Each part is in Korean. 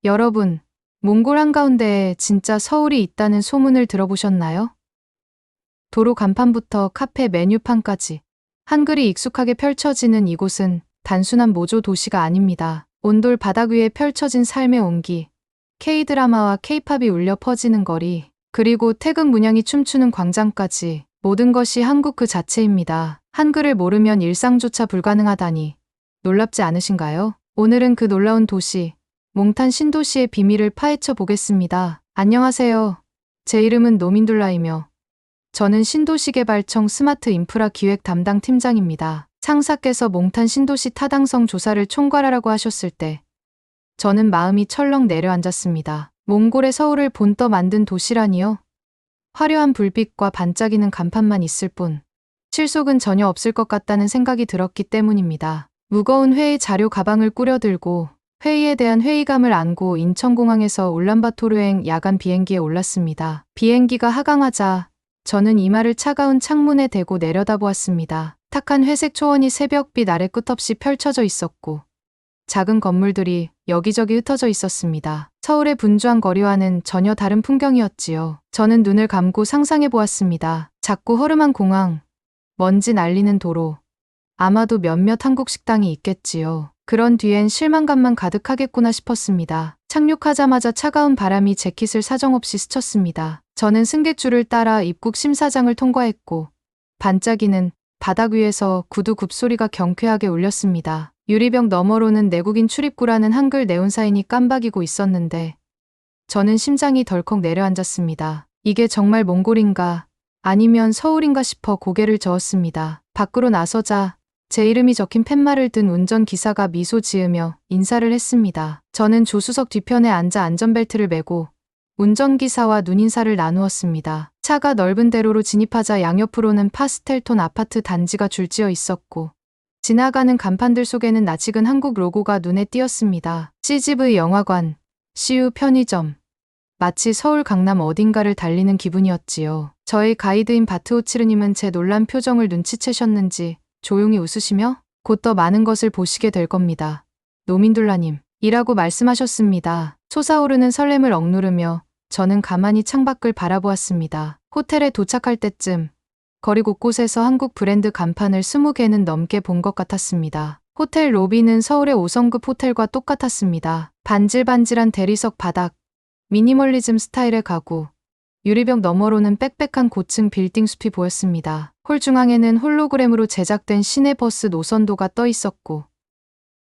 여러분, 몽골 한가운데에 진짜 서울이 있다는 소문을 들어보셨나요? 도로 간판부터 카페 메뉴판까지 한글이 익숙하게 펼쳐지는 이곳은 단순한 모조 도시가 아닙니다. 온돌 바닥 위에 펼쳐진 삶의 온기, K-드라마와 K-팝이 울려 퍼지는 거리, 그리고 태극 문양이 춤추는 광장까지 모든 것이 한국 그 자체입니다. 한글을 모르면 일상조차 불가능하다니 놀랍지 않으신가요? 오늘은 그 놀라운 도시, 몽탄 신도시의 비밀을 파헤쳐 보겠습니다. 안녕하세요. 제 이름은 노민둘라이며 저는 신도시개발청 스마트 인프라 기획 담당 팀장입니다. 상사께서 몽탄 신도시 타당성 조사를 총괄하라고 하셨을 때 저는 마음이 철렁 내려앉았습니다. 몽골의 서울을 본떠 만든 도시라니요? 화려한 불빛과 반짝이는 간판만 있을 뿐 실속은 전혀 없을 것 같다는 생각이 들었기 때문입니다. 무거운 회의 자료 가방을 꾸려들고 회의에 대한 회의감을 안고 인천공항에서 울란바토르행 야간 비행기에 올랐습니다. 비행기가 하강하자 저는 이마를 차가운 창문에 대고 내려다보았습니다. 탁한 회색 초원이 새벽빛 아래 끝없이 펼쳐져 있었고 작은 건물들이 여기저기 흩어져 있었습니다. 서울의 분주한 거리와는 전혀 다른 풍경이었지요. 저는 눈을 감고 상상해 보았습니다. 작고 허름한 공항, 먼지 날리는 도로, 아마도 몇몇 한국 식당이 있겠지요. 그런 뒤엔 실망감만 가득하겠구나 싶었습니다. 착륙하자마자 차가운 바람이 재킷을 사정없이 스쳤습니다. 저는 승객줄을 따라 입국 심사장을 통과했고 반짝이는 바닥 위에서 구두 굽소리가 경쾌하게 울렸습니다. 유리벽 너머로는 내국인 출입구라는 한글 네온사인이 깜박이고 있었는데 저는 심장이 덜컥 내려앉았습니다. 이게 정말 몽골인가 아니면 서울인가 싶어 고개를 저었습니다. 밖으로 나서자 제 이름이 적힌 팻말을 든 운전기사가 미소 지으며 인사를 했습니다. 저는 조수석 뒤편에 앉아 안전벨트를 매고 운전기사와 눈인사를 나누었습니다. 차가 넓은 대로로 진입하자 양옆으로는 파스텔톤 아파트 단지가 줄지어 있었고 지나가는 간판들 속에는 낯익은 한국 로고가 눈에 띄었습니다. CGV 영화관, CU 편의점, 마치 서울 강남 어딘가를 달리는 기분이었지요. 저의 가이드인 바트오치르님은 제 놀란 표정을 눈치채셨는지 조용히 웃으시며 곧 더 많은 것을 보시게 될 겁니다. 노민둘라님, 이라고 말씀하셨습니다. 솟아오르는 설렘을 억누르며 저는 가만히 창밖을 바라보았습니다. 호텔에 도착할 때쯤 거리 곳곳에서 한국 브랜드 간판을 20개는 넘게 본 것 같았습니다. 호텔 로비는 서울의 5성급 호텔과 똑같았습니다. 반질반질한 대리석 바닥, 미니멀리즘 스타일의 가구, 유리벽 너머로는 빽빽한 고층 빌딩 숲이 보였습니다. 홀 중앙에는 홀로그램으로 제작된 시내버스 노선도가 떠 있었고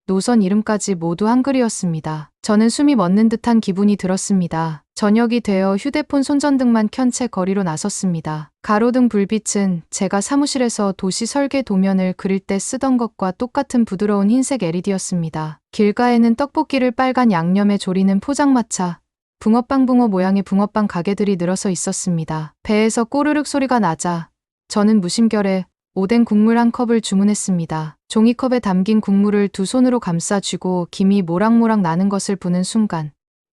노선 이름까지 모두 한글이었습니다. 저는 숨이 멎는 듯한 기분이 들었습니다. 저녁이 되어 휴대폰 손전등만 켠 채 거리로 나섰습니다. 가로등 불빛은 제가 사무실에서 도시 설계 도면을 그릴 때 쓰던 것과 똑같은 부드러운 흰색 LED였습니다. 길가에는 떡볶이를 빨간 양념에 조리는 포장마차, 붕어빵 모양의 붕어빵 가게들이 늘어서 있었습니다. 배에서 꼬르륵 소리가 나자 저는 무심결에 오뎅 국물 한 컵을 주문했습니다. 종이컵에 담긴 국물을 두 손으로 감싸 쥐고 김이 모락모락 나는 것을 보는 순간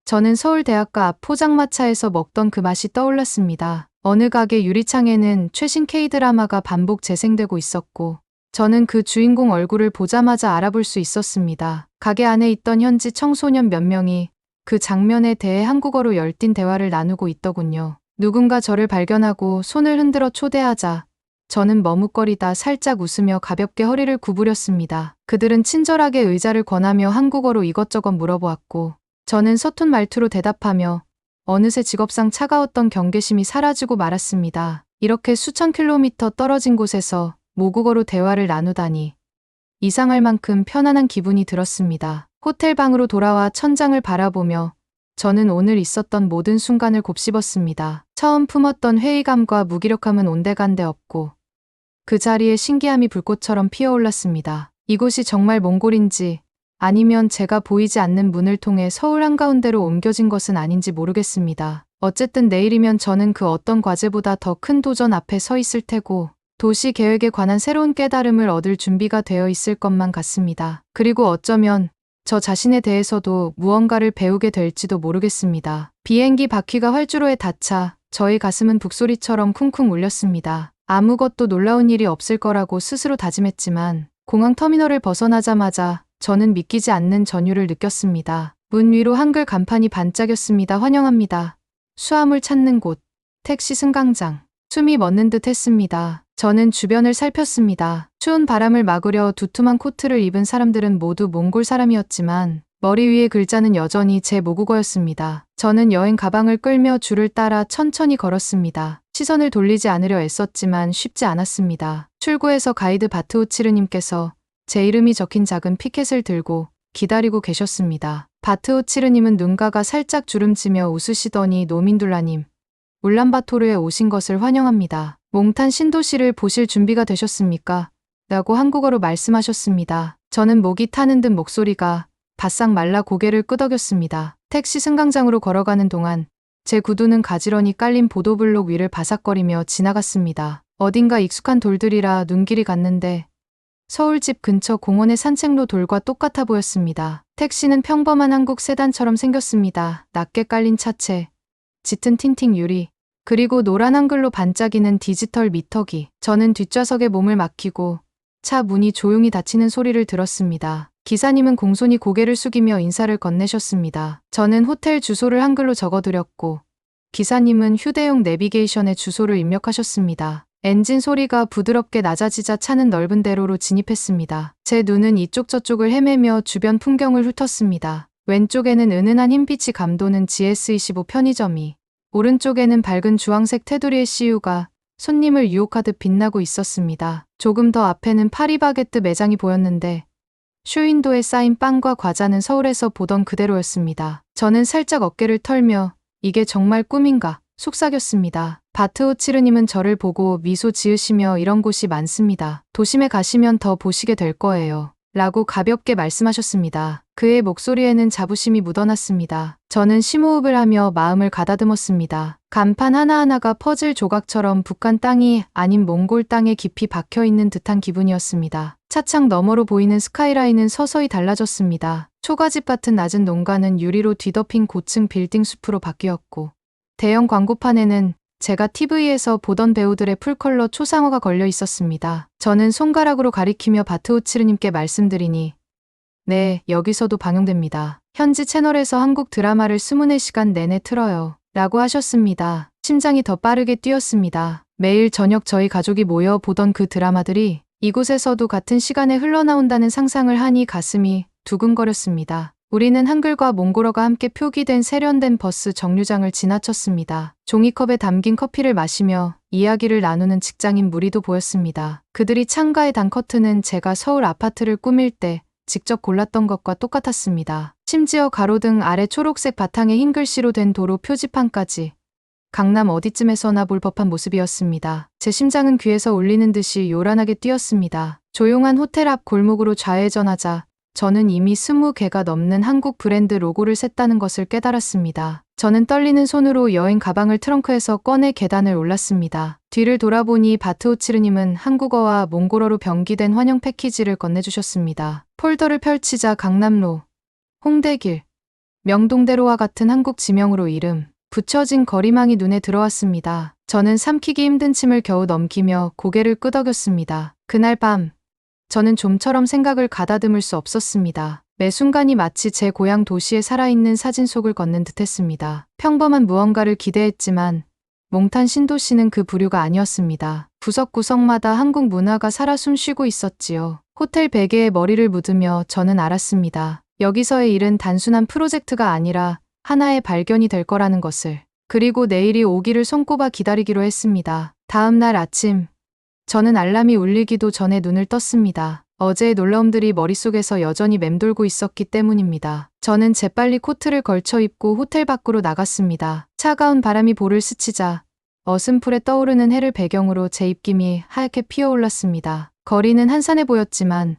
저는 서울대학가 앞 포장마차에서 먹던 그 맛이 떠올랐습니다. 어느 가게 유리창에는 최신 K-드라마가 반복 재생되고 있었고 저는 그 주인공 얼굴을 보자마자 알아볼 수 있었습니다. 가게 안에 있던 현지 청소년 몇 명이 그 장면에 대해 한국어로 열띤 대화를 나누고 있더군요. 누군가 저를 발견하고 손을 흔들어 초대하자 저는 머뭇거리다 살짝 웃으며 가볍게 허리를 구부렸습니다. 그들은 친절하게 의자를 권하며 한국어로 이것저것 물어보았고 저는 서툰 말투로 대답하며 어느새 직업상 차가웠던 경계심이 사라지고 말았습니다. 이렇게 수천 킬로미터 떨어진 곳에서 모국어로 대화를 나누다니 이상할 만큼 편안한 기분이 들었습니다. 호텔 방으로 돌아와 천장을 바라보며 저는 오늘 있었던 모든 순간을 곱씹었습니다. 처음 품었던 회의감과 무기력함은 온데간데 없고 그 자리에 신기함이 불꽃처럼 피어올랐습니다. 이곳이 정말 몽골인지 아니면 제가 보이지 않는 문을 통해 서울 한가운데로 옮겨진 것은 아닌지 모르겠습니다. 어쨌든 내일이면 저는 그 어떤 과제보다 더 큰 도전 앞에 서 있을 테고 도시 계획에 관한 새로운 깨달음을 얻을 준비가 되어 있을 것만 같습니다. 그리고 어쩌면 저 자신에 대해서도 무언가를 배우게 될지도 모르겠습니다. 비행기 바퀴가 활주로에 닿자 저의 가슴은 북소리처럼 쿵쿵 울렸습니다. 아무것도 놀라운 일이 없을 거라고 스스로 다짐했지만 공항 터미널을 벗어나자마자 저는 믿기지 않는 전율을 느꼈습니다. 문 위로 한글 간판이 반짝였습니다. 환영합니다. 수화물 찾는 곳. 택시 승강장. 숨이 멎는 듯 했습니다. 저는 주변을 살폈습니다. 추운 바람을 막으려 두툼한 코트를 입은 사람들은 모두 몽골 사람이었지만 머리 위의 글자는 여전히 제 모국어였습니다. 저는 여행 가방을 끌며 줄을 따라 천천히 걸었습니다. 시선을 돌리지 않으려 애썼지만 쉽지 않았습니다. 출구에서 가이드 바트오치르님께서 제 이름이 적힌 작은 피켓을 들고 기다리고 계셨습니다. 바트오치르님은 눈가가 살짝 주름지며 웃으시더니 노민둘라님, 울란바토르에 오신 것을 환영합니다. 몽탄 신도시를 보실 준비가 되셨습니까? 라고 한국어로 말씀하셨습니다. 저는 목이 타는 듯 목소리가 바싹 말라 고개를 끄덕였습니다. 택시 승강장으로 걸어가는 동안 제 구두는 가지런히 깔린 보도블록 위를 바삭거리며 지나갔습니다. 어딘가 익숙한 돌들이라 눈길이 갔는데 서울집 근처 공원의 산책로 돌과 똑같아 보였습니다. 택시는 평범한 한국 세단처럼 생겼습니다. 낮게 깔린 차체, 짙은 틴팅 유리, 그리고 노란 한글로 반짝이는 디지털 미터기. 저는 뒷좌석에 몸을 맡기고 차 문이 조용히 닫히는 소리를 들었습니다. 기사님은 공손히 고개를 숙이며 인사를 건네셨습니다. 저는 호텔 주소를 한글로 적어드렸고 기사님은 휴대용 내비게이션에 주소를 입력하셨습니다. 엔진 소리가 부드럽게 낮아지자 차는 넓은 대로로 진입했습니다. 제 눈은 이쪽 저쪽을 헤매며 주변 풍경을 훑었습니다. 왼쪽에는 은은한 흰빛이 감도는 GS25 편의점이, 오른쪽에는 밝은 주황색 테두리의 CU가 손님을 유혹하듯 빛나고 있었습니다. 조금 더 앞에는 파리바게뜨 매장이 보였는데 쇼윈도에 쌓인 빵과 과자는 서울에서 보던 그대로였습니다. 저는 살짝 어깨를 털며 이게 정말 꿈인가 속삭였습니다. 바트오치르님은 저를 보고 미소 지으시며 이런 곳이 많습니다. 도심에 가시면 더 보시게 될 거예요. 라고 가볍게 말씀하셨습니다. 그의 목소리에는 자부심이 묻어났습니다. 저는 심호흡을 하며 마음을 가다듬었습니다. 간판 하나하나가 퍼즐 조각처럼 북한 땅이 아닌 몽골 땅에 깊이 박혀있는 듯한 기분이었습니다. 차창 너머로 보이는 스카이라인은 서서히 달라졌습니다. 초가집 같은 낮은 농가는 유리로 뒤덮인 고층 빌딩 숲으로 바뀌었고 대형 광고판에는 제가 TV에서 보던 배우들의 풀컬러 초상화가 걸려 있었습니다. 저는 손가락으로 가리키며 바트오치르님께 말씀드리니 네, 여기서도 방영됩니다. 현지 채널에서 한국 드라마를 24시간 내내 틀어요. 라고 하셨습니다. 심장이 더 빠르게 뛰었습니다. 매일 저녁 저희 가족이 모여 보던 그 드라마들이 이곳에서도 같은 시간에 흘러나온다는 상상을 하니 가슴이 두근거렸습니다. 우리는 한글과 몽골어가 함께 표기된 세련된 버스 정류장을 지나쳤습니다. 종이컵에 담긴 커피를 마시며 이야기를 나누는 직장인 무리도 보였습니다. 그들이 창가에 단 커튼은 제가 서울 아파트를 꾸밀 때 직접 골랐던 것과 똑같았습니다. 심지어 가로등 아래 초록색 바탕에 흰 글씨로 된 도로 표지판까지 강남 어디쯤에서나 볼 법한 모습이었습니다. 제 심장은 귀에서 울리는 듯이 요란하게 뛰었습니다. 조용한 호텔 앞 골목으로 좌회전하자 저는 이미 20개가 넘는 한국 브랜드 로고를 셌다는 것을 깨달았습니다. 저는 떨리는 손으로 여행 가방을 트렁크에서 꺼내 계단을 올랐습니다. 뒤를 돌아보니 바트오치르님은 한국어와 몽골어로 병기된 환영 패키지를 건네주셨습니다. 폴더를 펼치자 강남로, 홍대길, 명동대로와 같은 한국 지명으로 이름, 붙여진 거리망이 눈에 들어왔습니다. 저는 삼키기 힘든 침을 겨우 넘기며 고개를 끄덕였습니다. 그날 밤, 저는 좀처럼 생각을 가다듬을 수 없었습니다. 매 순간이 마치 제 고향 도시의 살아있는 사진 속을 걷는 듯했습니다. 평범한 무언가를 기대했지만 몽탄 신도시는 그 부류가 아니었습니다. 구석구석마다 한국 문화가 살아 숨쉬고 있었지요. 호텔 베개에 머리를 묻으며 저는 알았습니다. 여기서의 일은 단순한 프로젝트가 아니라 하나의 발견이 될 거라는 것을. 그리고 내일이 오기를 손꼽아 기다리기로 했습니다. 다음 날 아침, 저는 알람이 울리기도 전에 눈을 떴습니다. 어제의 놀라움들이 머릿속에서 여전히 맴돌고 있었기 때문입니다. 저는 재빨리 코트를 걸쳐 입고 호텔 밖으로 나갔습니다. 차가운 바람이 볼을 스치자 어슴풀에 떠오르는 해를 배경으로 제 입김이 하얗게 피어올랐습니다. 거리는 한산해 보였지만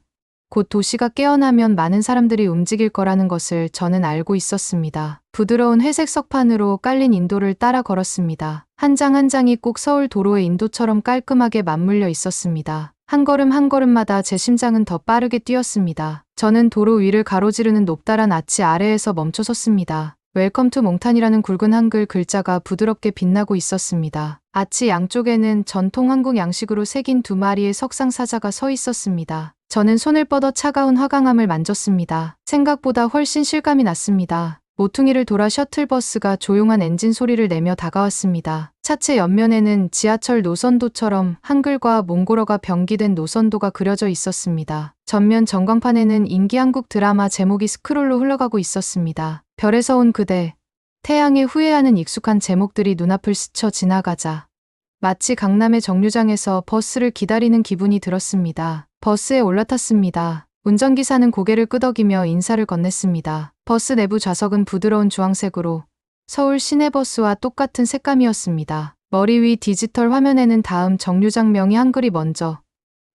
곧 도시가 깨어나면 많은 사람들이 움직일 거라는 것을 저는 알고 있었습니다. 부드러운 회색 석판으로 깔린 인도를 따라 걸었습니다. 한 장 한 장이 꼭 서울 도로의 인도처럼 깔끔하게 맞물려 있었습니다. 한 걸음 한 걸음마다 제 심장은 더 빠르게 뛰었습니다. 저는 도로 위를 가로지르는 높다란 아치 아래에서 멈춰 섰습니다. 웰컴 투 몽탄이라는 굵은 한글 글자가 부드럽게 빛나고 있었습니다. 아치 양쪽에는 전통 한국 양식으로 새긴 2마리의 석상 사자가 서 있었습니다. 저는 손을 뻗어 차가운 화강암을 만졌습니다. 생각보다 훨씬 실감이 났습니다. 모퉁이를 돌아 셔틀버스가 조용한 엔진 소리를 내며 다가왔습니다. 차체 옆면에는 지하철 노선도처럼 한글과 몽골어가 병기된 노선도가 그려져 있었습니다. 전면 전광판에는 인기 한국 드라마 제목이 스크롤로 흘러가고 있었습니다. 별에서 온 그대, 태양의 후예하는 익숙한 제목들이 눈앞을 스쳐 지나가자 마치 강남의 정류장에서 버스를 기다리는 기분이 들었습니다. 버스에 올라탔습니다. 운전기사는 고개를 끄덕이며 인사를 건넸습니다. 버스 내부 좌석은 부드러운 주황색으로 서울 시내버스와 똑같은 색감이었습니다. 머리 위 디지털 화면에는 다음 정류장명이 한글이 먼저,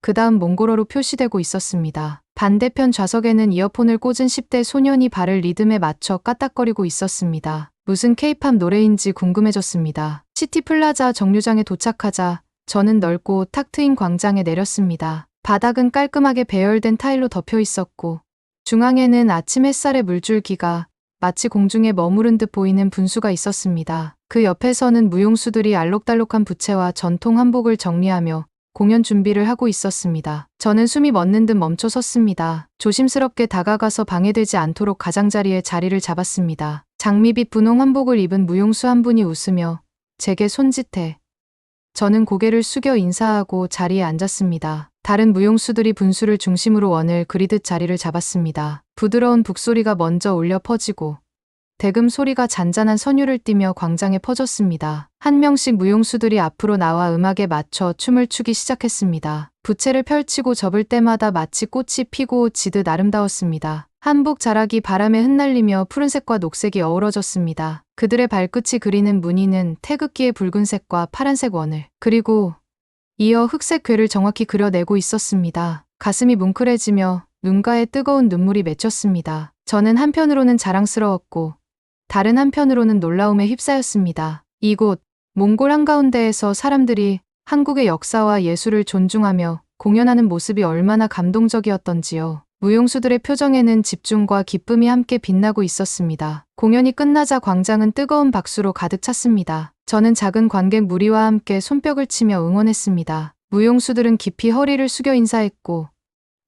그 다음 몽골어로 표시되고 있었습니다. 반대편 좌석에는 이어폰을 꽂은 10대 소년이 발을 리듬에 맞춰 까딱거리고 있었습니다. 무슨 케이팝 노래인지 궁금해졌습니다. 시티플라자 정류장에 도착하자 저는 넓고 탁 트인 광장에 내렸습니다. 바닥은 깔끔하게 배열된 타일로 덮여 있었고 중앙에는 아침 햇살의 물줄기가 마치 공중에 머무른 듯 보이는 분수가 있었습니다. 그 옆에서는 무용수들이 알록달록한 부채와 전통 한복을 정리하며 공연 준비를 하고 있었습니다. 저는 숨이 멎는 듯 멈춰 섰습니다. 조심스럽게 다가가서 방해되지 않도록 가장자리에 자리를 잡았습니다. 장미빛 분홍 한복을 입은 무용수 한 분이 웃으며 제게 손짓해 저는 고개를 숙여 인사하고 자리에 앉았습니다. 다른 무용수들이 분수를 중심으로 원을 그리듯 자리를 잡았습니다. 부드러운 북소리가 먼저 울려 퍼지고 대금 소리가 잔잔한 선율을 띠며 광장에 퍼졌습니다. 한 명씩 무용수들이 앞으로 나와 음악에 맞춰 춤을 추기 시작했습니다. 부채를 펼치고 접을 때마다 마치 꽃이 피고 지듯 아름다웠습니다. 한복 자락이 바람에 흩날리며 푸른색과 녹색이 어우러졌습니다. 그들의 발끝이 그리는 무늬는 태극기의 붉은색과 파란색 원을 그리고 이어 흑색 괴를 정확히 그려내고 있었습니다. 가슴이 뭉클해지며 눈가에 뜨거운 눈물이 맺혔습니다. 저는 한편으로는 자랑스러웠고 다른 한편으로는 놀라움에 휩싸였습니다. 이곳 몽골 한가운데에서 사람들이 한국의 역사와 예술을 존중하며 공연하는 모습이 얼마나 감동적이었던지요. 무용수들의 표정에는 집중과 기쁨이 함께 빛나고 있었습니다. 공연이 끝나자 광장은 뜨거운 박수로 가득 찼습니다. 저는 작은 관객 무리와 함께 손뼉을 치며 응원했습니다. 무용수들은 깊이 허리를 숙여 인사했고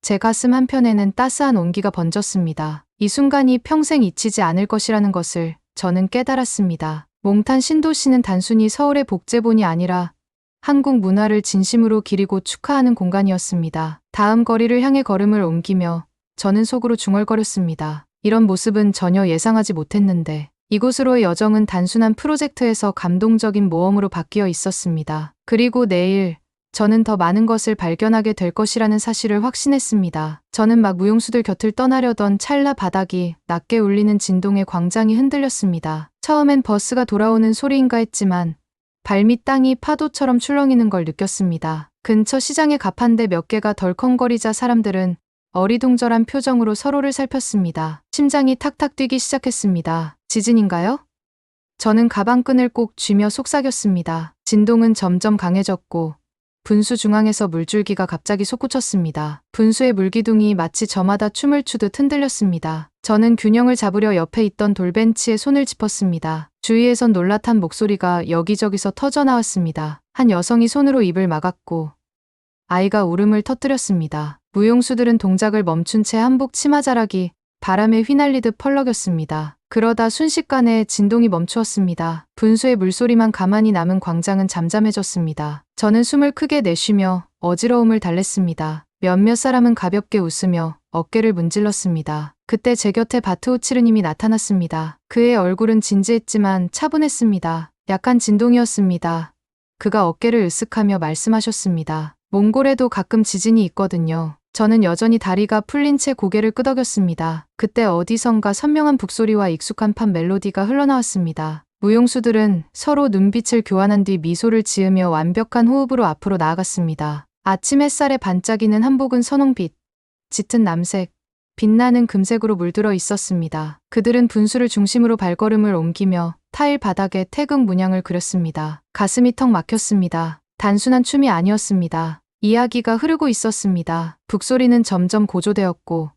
제 가슴 한편에는 따스한 온기가 번졌습니다. 이 순간이 평생 잊히지 않을 것이라는 것을 저는 깨달았습니다. 몽탄 신도시는 단순히 서울의 복제본이 아니라 한국 문화를 진심으로 기리고 축하하는 공간이었습니다. 다음 거리를 향해 걸음을 옮기며 저는 속으로 중얼거렸습니다. 이런 모습은 전혀 예상하지 못했는데 이곳으로의 여정은 단순한 프로젝트에서 감동적인 모험으로 바뀌어 있었습니다. 그리고 내일 저는 더 많은 것을 발견하게 될 것이라는 사실을 확신했습니다. 저는 막 무용수들 곁을 떠나려던 찰나 바닥이 낮게 울리는 진동에 광장이 흔들렸습니다. 처음엔 버스가 돌아오는 소리인가 했지만 발밑 땅이 파도처럼 출렁이는 걸 느꼈습니다. 근처 시장의 가판대 몇 개가 덜컹거리자 사람들은 어리둥절한 표정으로 서로를 살폈습니다. 심장이 탁탁 뛰기 시작했습니다. 지진인가요? 저는 가방끈을 꼭 쥐며 속삭였습니다. 진동은 점점 강해졌고 분수 중앙에서 물줄기가 갑자기 솟구쳤습니다. 분수의 물기둥이 마치 저마다 춤을 추듯 흔들렸습니다. 저는 균형을 잡으려 옆에 있던 돌벤치에 손을 짚었습니다. 주위에선 놀라탄 목소리가 여기저기서 터져나왔습니다. 한 여성이 손으로 입을 막았고 아이가 울음을 터뜨렸습니다. 무용수들은 동작을 멈춘 채 한복 치마자락이 바람에 휘날리듯 펄럭였습니다. 그러다 순식간에 진동이 멈추었습니다. 분수의 물소리만 가만히 남은 광장은 잠잠해졌습니다. 저는 숨을 크게 내쉬며 어지러움을 달랬습니다. 몇몇 사람은 가볍게 웃으며 어깨를 문질렀습니다. 그때 제 곁에 바트오치르님이 나타났습니다. 그의 얼굴은 진지했지만 차분했습니다. 약한 진동이었습니다. 그가 어깨를 으쓱하며 말씀하셨습니다. 몽골에도 가끔 지진이 있거든요. 저는 여전히 다리가 풀린 채 고개를 끄덕였습니다. 그때 어디선가 선명한 북소리와 익숙한 팝 멜로디가 흘러나왔습니다. 무용수들은 서로 눈빛을 교환한 뒤 미소를 지으며 완벽한 호흡으로 앞으로 나아갔습니다. 아침 햇살에 반짝이는 한복은 선홍빛, 짙은 남색, 빛나는 금색으로 물들어 있었습니다. 그들은 분수를 중심으로 발걸음을 옮기며 타일 바닥에 태극 문양을 그렸습니다. 가슴이 턱 막혔습니다. 단순한 춤이 아니었습니다. 이야기가 흐르고 있었습니다. 북소리는 점점 고조되었고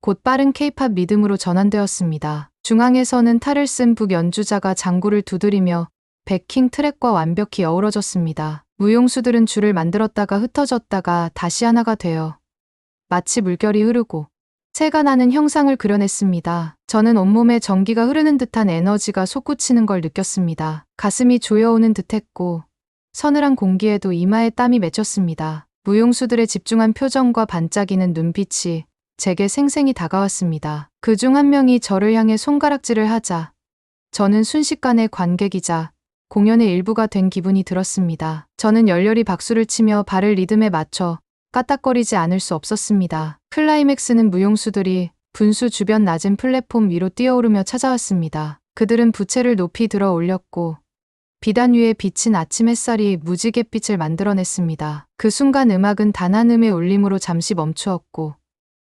곧 빠른 케이팝 리듬으로 전환되었습니다. 중앙에서는 탈을 쓴 북 연주자가 장구를 두드리며 베킹 트랙과 완벽히 어우러졌습니다. 무용수들은 줄을 만들었다가 흩어졌다가 다시 하나가 되어 마치 물결이 흐르고 새가 나는 형상을 그려냈습니다. 저는 온몸에 전기가 흐르는 듯한 에너지가 솟구치는 걸 느꼈습니다. 가슴이 조여오는 듯했고 서늘한 공기에도 이마에 땀이 맺혔습니다. 무용수들의 집중한 표정과 반짝이는 눈빛이 제게 생생히 다가왔습니다. 그중 한 명이 저를 향해 손가락질을 하자 저는 순식간에 관객이자 공연의 일부가 된 기분이 들었습니다. 저는 열렬히 박수를 치며 발을 리듬에 맞춰 까딱거리지 않을 수 없었습니다. 클라이맥스는 무용수들이 분수 주변 낮은 플랫폼 위로 뛰어오르며 찾아왔습니다. 그들은 부채를 높이 들어 올렸고 비단 위에 비친 아침 햇살이 무지갯빛을 만들어냈습니다. 그 순간 음악은 단 한 음의 울림으로 잠시 멈추었고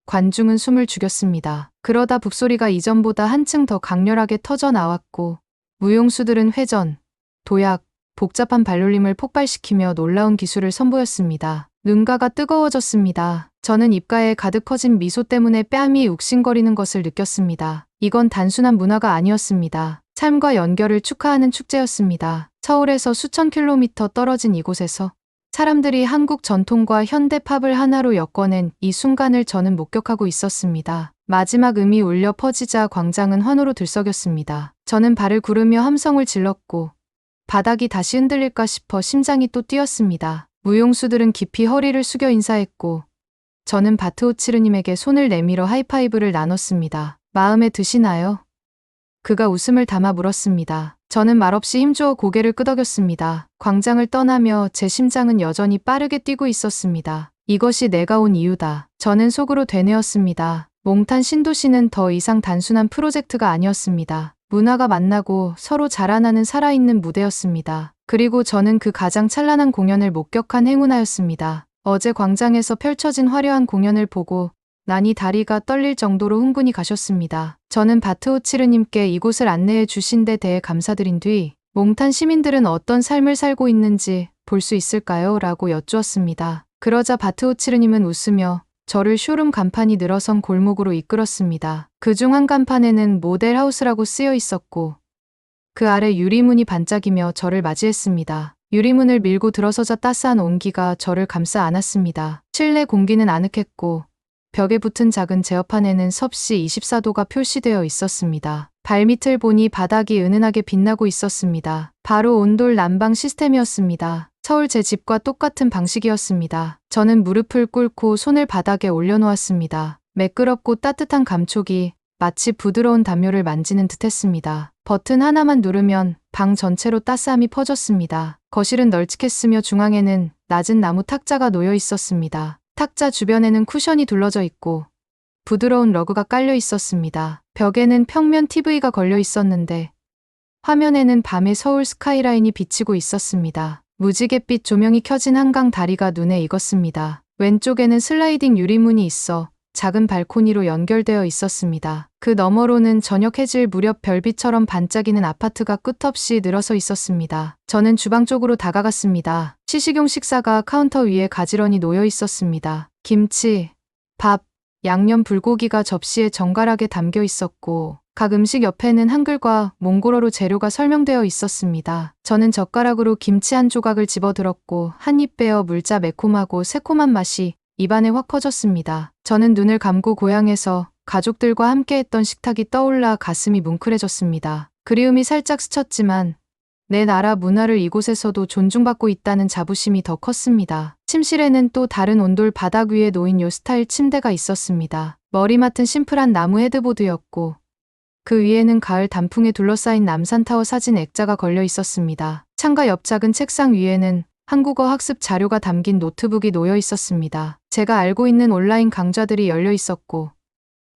관중은 숨을 죽였습니다. 그러다 북소리가 이전보다 한층 더 강렬하게 터져 나왔고 무용수들은 회전, 도약, 복잡한 발놀림을 폭발시키며 놀라운 기술을 선보였습니다. 눈가가 뜨거워졌습니다. 저는 입가에 가득 커진 미소 때문에 뺨이 욱신거리는 것을 느꼈습니다. 이건 단순한 문화가 아니었습니다. 삶과 연결을 축하하는 축제였습니다. 서울에서 수천 킬로미터 떨어진 이곳에서 사람들이 한국 전통과 현대 팝을 하나로 엮어낸 이 순간을 저는 목격하고 있었습니다. 마지막 음이 울려 퍼지자 광장은 환호로 들썩였습니다. 저는 발을 구르며 함성을 질렀고 바닥이 다시 흔들릴까 싶어 심장이 또 뛰었습니다. 무용수들은 깊이 허리를 숙여 인사했고 저는 바트오치르님에게 손을 내밀어 하이파이브를 나눴습니다. 마음에 드시나요? 그가 웃음을 담아 물었습니다. 저는 말없이 힘주어 고개를 끄덕였습니다. 광장을 떠나며 제 심장은 여전히 빠르게 뛰고 있었습니다. 이것이 내가 온 이유다. 저는 속으로 되뇌었습니다. 몽탄 신도시는 더 이상 단순한 프로젝트가 아니었습니다. 문화가 만나고 서로 자라나는 살아있는 무대였습니다. 그리고 저는 그 가장 찬란한 공연을 목격한 행운아였습니다. 어제 광장에서 펼쳐진 화려한 공연을 보고 나니 다리가 떨릴 정도로 흥분이 가셨습니다. 저는 바트오치르님께 이곳을 안내해 주신 데 대해 감사드린 뒤 몽탄 시민들은 어떤 삶을 살고 있는지 볼 수 있을까요? 라고 여쭈었습니다. 그러자 바트오치르님은 웃으며 저를 쇼룸 간판이 늘어선 골목으로 이끌었습니다. 그중 한 간판에는 모델하우스라고 쓰여 있었고 그 아래 유리문이 반짝이며 저를 맞이했습니다. 유리문을 밀고 들어서자 따스한 온기가 저를 감싸 안았습니다. 실내 공기는 아늑했고 벽에 붙은 작은 제어판에는 섭씨 24도가 표시되어 있었습니다. 발밑을 보니 바닥이 은은하게 빛나고 있었습니다. 바로 온돌 난방 시스템이었습니다. 서울 제 집과 똑같은 방식이었습니다. 저는 무릎을 꿇고 손을 바닥에 올려놓았습니다. 매끄럽고 따뜻한 감촉이 마치 부드러운 담요를 만지는 듯했습니다. 버튼 하나만 누르면 방 전체로 따스함이 퍼졌습니다. 거실은 널찍했으며 중앙에는 낮은 나무 탁자가 놓여 있었습니다. 탁자 주변에는 쿠션이 둘러져 있고 부드러운 러그가 깔려 있었습니다. 벽에는 평면 TV가 걸려 있었는데 화면에는 밤의 서울 스카이라인이 비치고 있었습니다. 무지갯빛 조명이 켜진 한강 다리가 눈에 익었습니다. 왼쪽에는 슬라이딩 유리문이 있어 작은 발코니로 연결되어 있었습니다. 그 너머로는 저녁 해질 무렵 별빛처럼 반짝이는 아파트가 끝없이 늘어서 있었습니다. 저는 주방 쪽으로 다가갔습니다. 시식용 식사가 카운터 위에 가지런히 놓여 있었습니다. 김치, 밥, 양념 불고기가 접시에 정갈하게 담겨 있었고 각 음식 옆에는 한글과 몽골어로 재료가 설명되어 있었습니다. 저는 젓가락으로 김치 한 조각을 집어들었고 한 입 베어 물자 매콤하고 새콤한 맛이 입안에 확 퍼졌습니다. 저는 눈을 감고 고향에서 가족들과 함께했던 식탁이 떠올라 가슴이 뭉클해졌습니다. 그리움이 살짝 스쳤지만 내 나라 문화를 이곳에서도 존중받고 있다는 자부심이 더 컸습니다. 침실에는 또 다른 온돌 바닥 위에 놓인 요 스타일 침대가 있었습니다. 머리맡은 심플한 나무 헤드보드였고 그 위에는 가을 단풍에 둘러싸인 남산타워 사진 액자가 걸려 있었습니다. 창가 옆 작은 책상 위에는 한국어 학습 자료가 담긴 노트북이 놓여 있었습니다. 제가 알고 있는 온라인 강좌들이 열려 있었고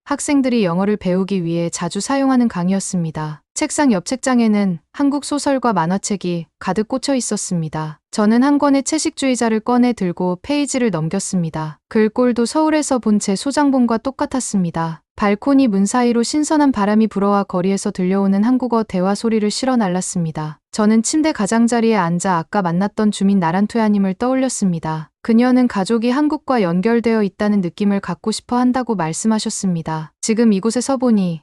학생들이 영어를 배우기 위해 자주 사용하는 강의였습니다. 책상 옆 책장에는 한국 소설과 만화책이 가득 꽂혀 있었습니다. 저는 한 권의 채식주의자를 꺼내 들고 페이지를 넘겼습니다. 글꼴도 서울에서 본 제 소장본과 똑같았습니다. 발코니 문 사이로 신선한 바람이 불어와 거리에서 들려오는 한국어 대화 소리를 실어 날랐습니다. 저는 침대 가장자리에 앉아 아까 만났던 주민 나란토야님을 떠올렸습니다. 그녀는 가족이 한국과 연결되어 있다는 느낌을 갖고 싶어 한다고 말씀하셨습니다. 지금 이곳에 서보니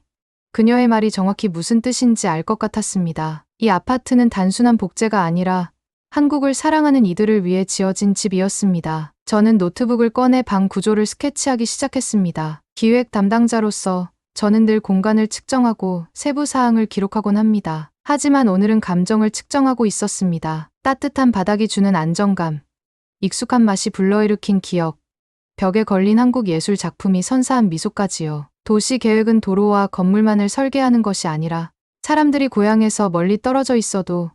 그녀의 말이 정확히 무슨 뜻인지 알 것 같았습니다. 이 아파트는 단순한 복제가 아니라 한국을 사랑하는 이들을 위해 지어진 집이었습니다. 저는 노트북을 꺼내 방 구조를 스케치하기 시작했습니다. 기획 담당자로서 저는 늘 공간을 측정하고 세부 사항을 기록하곤 합니다. 하지만 오늘은 감정을 측정하고 있었습니다. 따뜻한 바닥이 주는 안정감, 익숙한 맛이 불러일으킨 기억, 벽에 걸린 한국 예술 작품이 선사한 미소까지요. 도시 계획은 도로와 건물만을 설계하는 것이 아니라 사람들이 고향에서 멀리 떨어져 있어도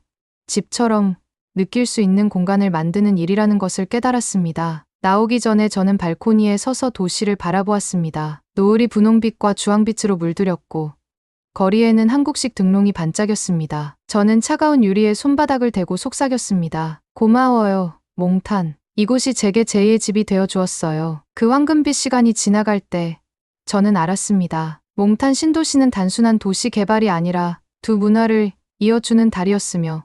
집처럼 느낄 수 있는 공간을 만드는 일이라는 것을 깨달았습니다. 나오기 전에 저는 발코니에 서서 도시를 바라보았습니다. 노을이 분홍빛과 주황빛으로 물들였고 거리에는 한국식 등롱이 반짝였습니다. 저는 차가운 유리에 손바닥을 대고 속삭였습니다. 고마워요, 몽탄. 이곳이 제게 제2의 집이 되어 주었어요. 그 황금빛 시간이 지나갈 때 저는 알았습니다. 몽탄 신도시는 단순한 도시 개발이 아니라 두 문화를 이어주는 다리였으며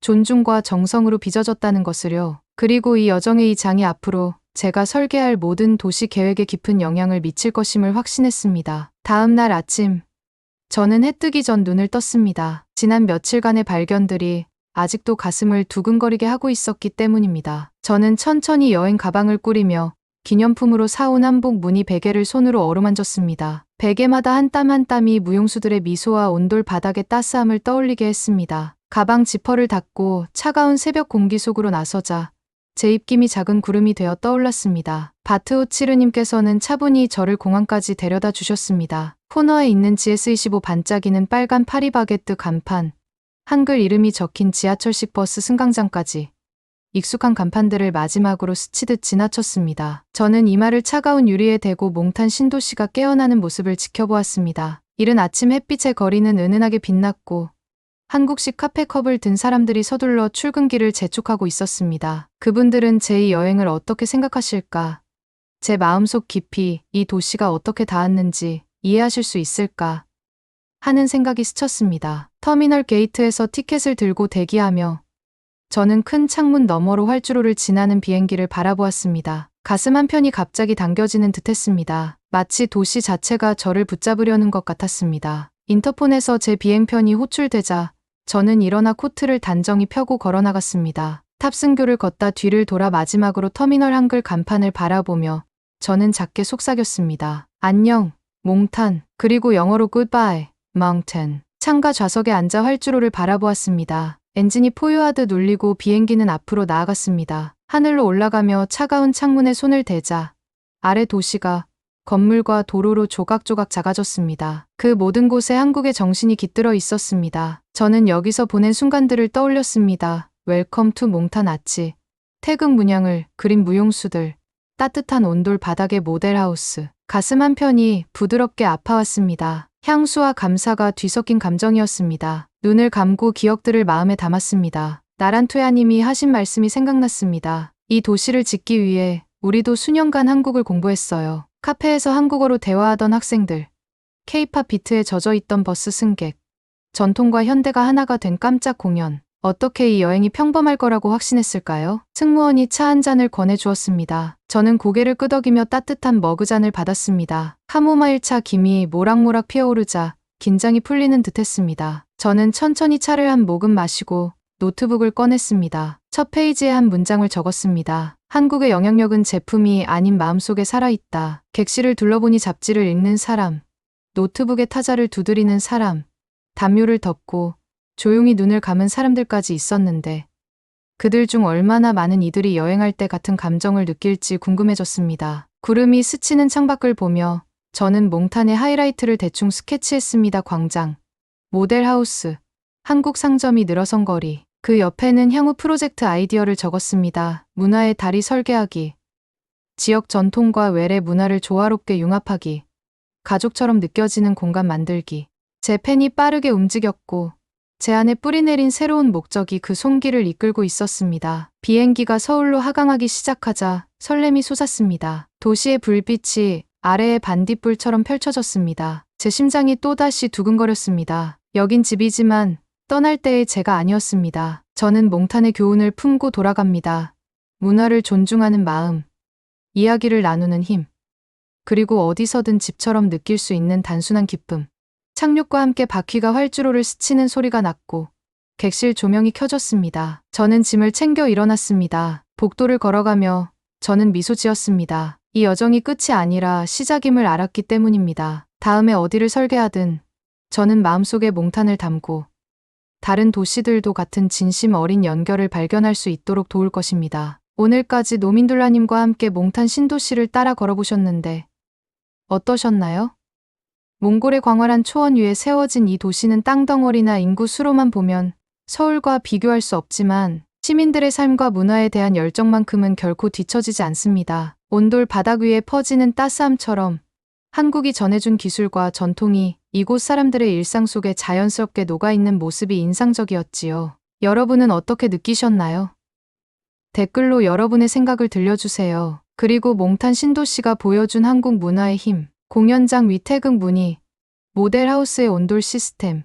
존중과 정성으로 빚어졌다는 것을요. 그리고 이 여정의 이 장이 앞으로 제가 설계할 모든 도시 계획에 깊은 영향을 미칠 것임을 확신했습니다. 다음 날 아침, 저는 해 뜨기 전 눈을 떴습니다. 지난 며칠간의 발견들이 아직도 가슴을 두근거리게 하고 있었기 때문입니다. 저는 천천히 여행 가방을 꾸리며 기념품으로 사온 한복 무늬 베개를 손으로 어루만졌습니다. 베개마다 한 땀 한 땀이 무용수들의 미소와 온돌 바닥의 따스함을 떠올리게 했습니다. 가방 지퍼를 닫고 차가운 새벽 공기 속으로 나서자 제 입김이 작은 구름이 되어 떠올랐습니다. 바트오치르님께서는 차분히 저를 공항까지 데려다 주셨습니다. 코너에 있는 GS25 반짝이는 빨간 파리바게뜨 간판, 한글 이름이 적힌 지하철식 버스 승강장까지 익숙한 간판들을 마지막으로 스치듯 지나쳤습니다. 저는 이마를 차가운 유리에 대고 몽탄 신도시가 깨어나는 모습을 지켜보았습니다. 이른 아침 햇빛의 거리는 은은하게 빛났고 한국식 카페컵을 든 사람들이 서둘러 출근길을 재촉하고 있었습니다. 그분들은 제 이 여행을 어떻게 생각하실까? 제 마음속 깊이 이 도시가 어떻게 닿았는지 이해하실 수 있을까? 하는 생각이 스쳤습니다. 터미널 게이트에서 티켓을 들고 대기하며 저는 큰 창문 너머로 활주로를 지나는 비행기를 바라보았습니다. 가슴 한편이 갑자기 당겨지는 듯했습니다. 마치 도시 자체가 저를 붙잡으려는 것 같았습니다. 인터폰에서 제 비행편이 호출되자 저는 일어나 코트를 단정히 펴고 걸어나갔습니다. 탑승교를 걷다 뒤를 돌아 마지막으로 터미널 한글 간판을 바라보며 저는 작게 속삭였습니다. 안녕, 몽탄. 그리고 영어로 Goodbye, Mountain. 창가 좌석에 앉아 활주로를 바라보았습니다. 엔진이 포효하듯 울리고 비행기는 앞으로 나아갔습니다. 하늘로 올라가며 차가운 창문에 손을 대자 아래 도시가 건물과 도로로 조각조각 작아졌습니다. 그 모든 곳에 한국의 정신이 깃들어 있었습니다. 저는 여기서 보낸 순간들을 떠올렸습니다. 웰컴 투 몽탄 아치. 태극 문양을 그린 무용수들. 따뜻한 온돌 바닥의 모델하우스. 가슴 한편이 부드럽게 아파왔습니다. 향수와 감사가 뒤섞인 감정이었습니다. 눈을 감고 기억들을 마음에 담았습니다. 나란투야님이 하신 말씀이 생각났습니다. 이 도시를 짓기 위해 우리도 수년간 한국을 공부했어요. 카페에서 한국어로 대화하던 학생들, K-팝 비트에 젖어있던 버스 승객, 전통과 현대가 하나가 된 깜짝 공연. 어떻게 이 여행이 평범할 거라고 확신했을까요? 승무원이 차 한 잔을 권해주었습니다. 저는 고개를 끄덕이며 따뜻한 머그잔을 받았습니다. 카모마일 차 김이 모락모락 피어오르자 긴장이 풀리는 듯했습니다. 저는 천천히 차를 한 모금 마시고 노트북을 꺼냈습니다. 첫 페이지에 한 문장을 적었습니다. 한국의 영향력은 제품이 아닌 마음속에 살아있다. 객실을 둘러보니 잡지를 읽는 사람, 노트북에 타자를 두드리는 사람, 담요를 덮고 조용히 눈을 감은 사람들까지 있었는데 그들 중 얼마나 많은 이들이 여행할 때 같은 감정을 느낄지 궁금해졌습니다. 구름이 스치는 창밖을 보며 저는 몽탄의 하이라이트를 대충 스케치했습니다. 광장, 모델하우스, 한국 상점이 늘어선 거리. 그 옆에는 향후 프로젝트 아이디어를 적었습니다. 문화의 다리 설계하기, 지역 전통과 외래 문화를 조화롭게 융합하기, 가족처럼 느껴지는 공간 만들기. 제 펜이 빠르게 움직였고 제 안에 뿌리내린 새로운 목적이 그 손길을 이끌고 있었습니다. 비행기가 서울로 하강하기 시작하자 설렘이 솟았습니다. 도시의 불빛이 아래의 반딧불처럼 펼쳐졌습니다. 제 심장이 또다시 두근거렸습니다. 여긴 집이지만 떠날 때의 제가 아니었습니다. 저는 몽탄의 교훈을 품고 돌아갑니다. 문화를 존중하는 마음, 이야기를 나누는 힘, 그리고 어디서든 집처럼 느낄 수 있는 단순한 기쁨. 착륙과 함께 바퀴가 활주로를 스치는 소리가 났고 객실 조명이 켜졌습니다. 저는 짐을 챙겨 일어났습니다. 복도를 걸어가며 저는 미소 지었습니다. 이 여정이 끝이 아니라 시작임을 알았기 때문입니다. 다음에 어디를 설계하든 저는 마음속에 몽탄을 담고 다른 도시들도 같은 진심 어린 연결을 발견할 수 있도록 도울 것입니다. 오늘까지 노민둘라님과 함께 몽탄 신도시를 따라 걸어보셨는데 어떠셨나요? 몽골의 광활한 초원 위에 세워진 이 도시는 땅덩어리나 인구 수로만 보면 서울과 비교할 수 없지만 시민들의 삶과 문화에 대한 열정만큼은 결코 뒤처지지 않습니다. 온돌 바닥 위에 퍼지는 따스함처럼 한국이 전해준 기술과 전통이 이곳 사람들의 일상 속에 자연스럽게 녹아있는 모습이 인상적이었지요. 여러분은 어떻게 느끼셨나요? 댓글로 여러분의 생각을 들려주세요. 그리고 몽탄 신도시가 보여준 한국 문화의 힘, 공연장 위 태극 무늬, 모델하우스의 온돌 시스템,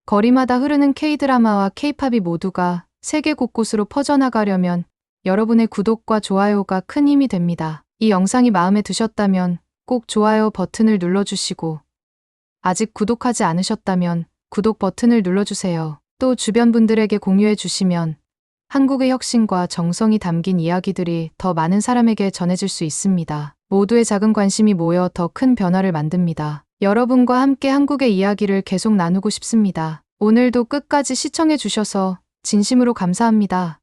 거리마다 흐르는 K-드라마와 K-팝이 모두가 세계 곳곳으로 퍼져나가려면 여러분의 구독과 좋아요가 큰 힘이 됩니다. 이 영상이 마음에 드셨다면 꼭 좋아요 버튼을 눌러주시고 아직 구독하지 않으셨다면 구독 버튼을 눌러주세요. 또 주변 분들에게 공유해 주시면 한국의 혁신과 정성이 담긴 이야기들이 더 많은 사람에게 전해질 수 있습니다. 모두의 작은 관심이 모여 더 큰 변화를 만듭니다. 여러분과 함께 한국의 이야기를 계속 나누고 싶습니다. 오늘도 끝까지 시청해 주셔서 진심으로 감사합니다.